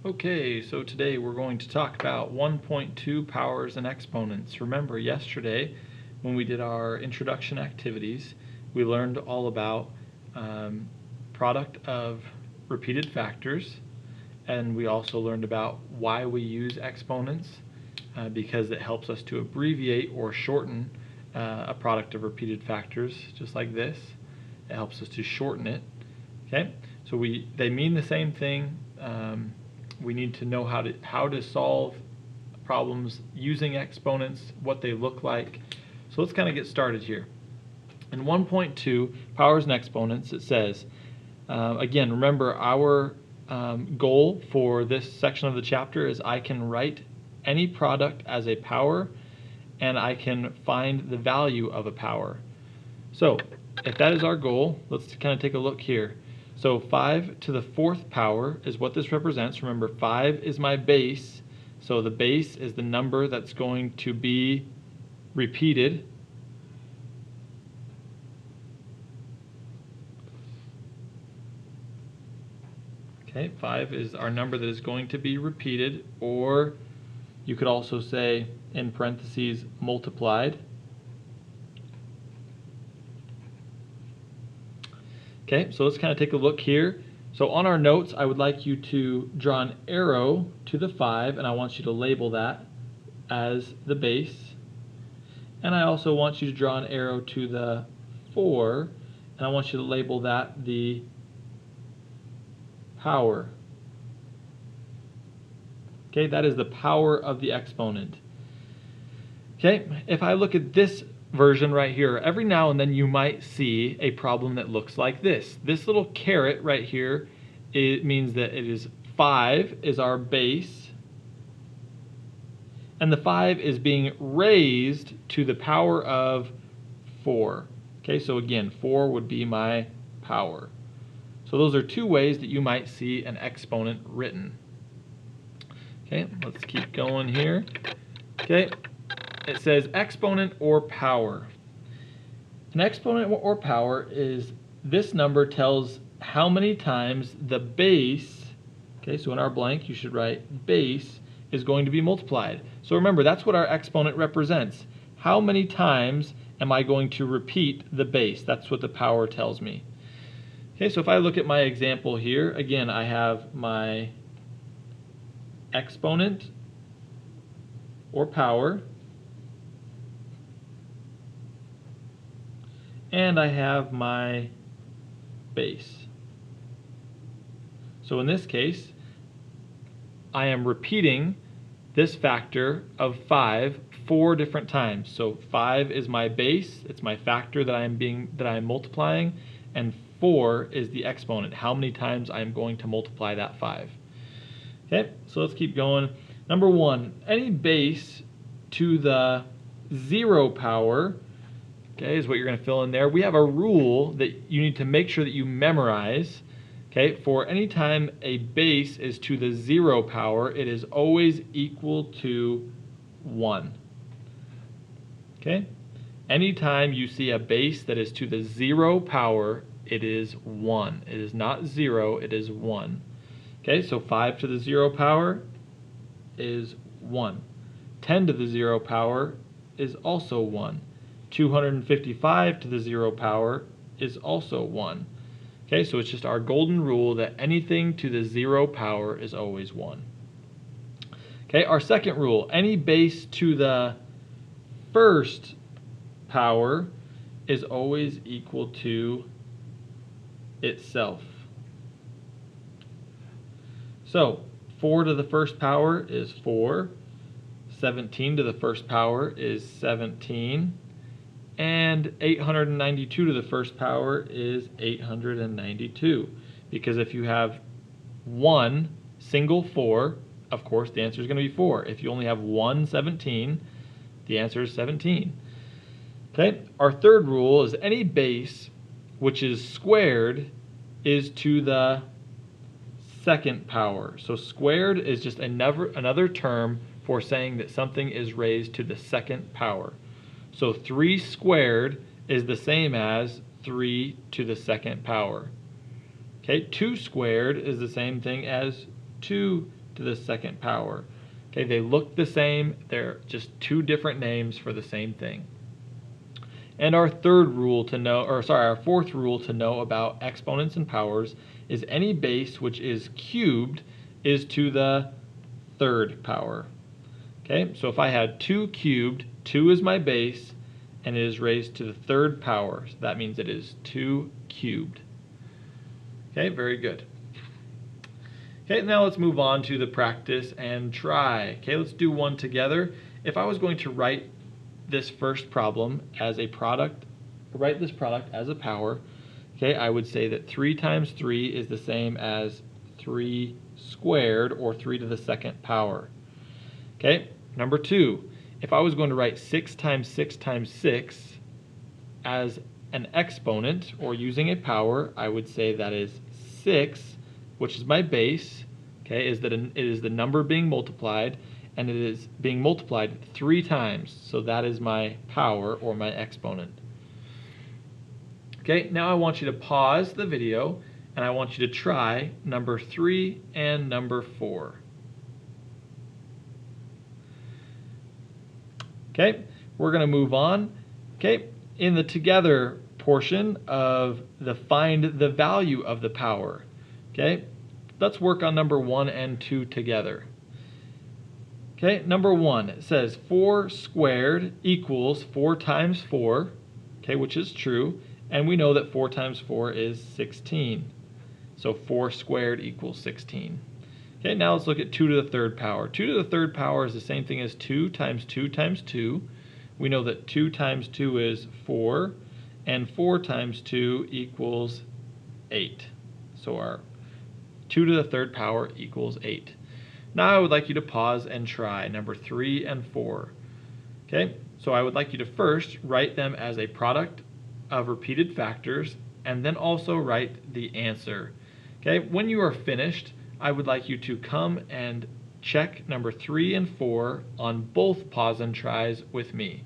Okay, so today we're going to talk about 1.2 powers and exponents. Remember yesterday when we did our introduction activities, we learned all about product of repeated factors, and we also learned about why we use exponents because it helps us to abbreviate or shorten a product of repeated factors, just like this. It helps us to shorten it. Okay, so they mean the same thing. We need to know how to solve problems using exponents, what they look like. So let's kind of get started here. In 1.2, powers and exponents, it says, again, remember our goal for this section of the chapter is I can write any product as a power and I can find the value of a power. So if that is our goal, let's kind of take a look here. So 5 to the 4th power is what this represents. Remember, 5 is my base, so the base is the number that's going to be repeated. Okay, 5 is our number that is going to be repeated, or you could also say in parentheses multiplied. Okay, so let's kind of take a look here. So on our notes, I would like you to draw an arrow to the 5, and I want you to label that as the base. And I also want you to draw an arrow to the 4, and I want you to label that the power. Okay, that is the power of the exponent. Okay, if I look at this version right here, every now and then you might see a problem that looks like this. This little caret right here, it means that it is 5 is our base, and the 5 is being raised to the power of 4. Okay, so again, 4 would be my power. So those are two ways that you might see an exponent written. Okay, let's keep going here. Okay. It says exponent or power. An exponent or power is this number tells how many times the base, okay, so in our blank you should write base, is going to be multiplied. So remember, that's what our exponent represents. How many times am I going to repeat the base? That's what the power tells me. Okay, so if I look at my example here, again, I have my exponent or power, and I have my base. So in this case, I am repeating this factor of 5 4 different times. So 5 is my base, it's my factor that I am multiplying, and 4 is the exponent, how many times I am going to multiply that 5. Okay, so let's keep going. Number 1, any base to the 0 power, okay, is what you're going to fill in there. We have a rule that you need to make sure that you memorize. Okay, for any time a base is to the 0 power, it is always equal to 1. Okay, anytime you see a base that is to the 0 power, it is 1. It is not 0, it is 1. Okay, so 5 to the 0 power is 1. 10 to the 0 power is also 1. 255 to the 0 power is also 1. Okay, so it's just our golden rule that anything to the 0 power is always 1. Okay, our second rule, any base to the 1st power is always equal to itself. So 4 to the 1st power is 4. 17 to the 1st power is 17. And 892 to the 1st power is 892. Because if you have one single 4, of course the answer is going to be 4. If you only have one 17, the answer is 17. Okay, our third rule is any base which is squared is to the 2nd power. So squared is just another term for saying that something is raised to the 2nd power. So 3 squared is the same as 3 to the 2nd power. Okay, 2 squared is the same thing as 2 to the second power. Okay, they look the same, they're just two different names for the same thing. And our fourth rule to know about exponents and powers is any base which is cubed is to the third power. Okay, so if I had 2 cubed, 2 is my base, and it is raised to the third power. So that means it is 2 cubed. Okay, very good. Okay, now let's move on to the practice and try. Okay, let's do one together. If I was going to write this first problem as a product, write this product as a power, okay, I would say that 3 times 3 is the same as 3 squared, or 3 to the second power. Okay, number 2, if I was going to write 6 times 6 times 6 as an exponent, or using a power, I would say that is 6, which is my base, okay, it is the number being multiplied, and it is being multiplied 3 times, so that is my power, or my exponent. Okay, now I want you to pause the video, and I want you to try number 3 and number 4. Okay, we're going to move on. Okay, in the together portion of the find the value of the power. Okay, let's work on number 1 and 2 together. Okay, number 1, it says 4 squared equals 4 times 4, okay, which is true, and we know that 4 times 4 is 16. So 4 squared equals 16. Okay, now let's look at 2 to the third power. 2 to the third power is the same thing as 2 times 2 times 2. We know that 2 times 2 is 4, and 4 times 2 equals 8. So our 2 to the third power equals 8. Now I would like you to pause and try number 3 and 4. Okay, so I would like you to first write them as a product of repeated factors, and then also write the answer. Okay, when you are finished, I would like you to come and check number 3 and 4 on both pause and tries with me.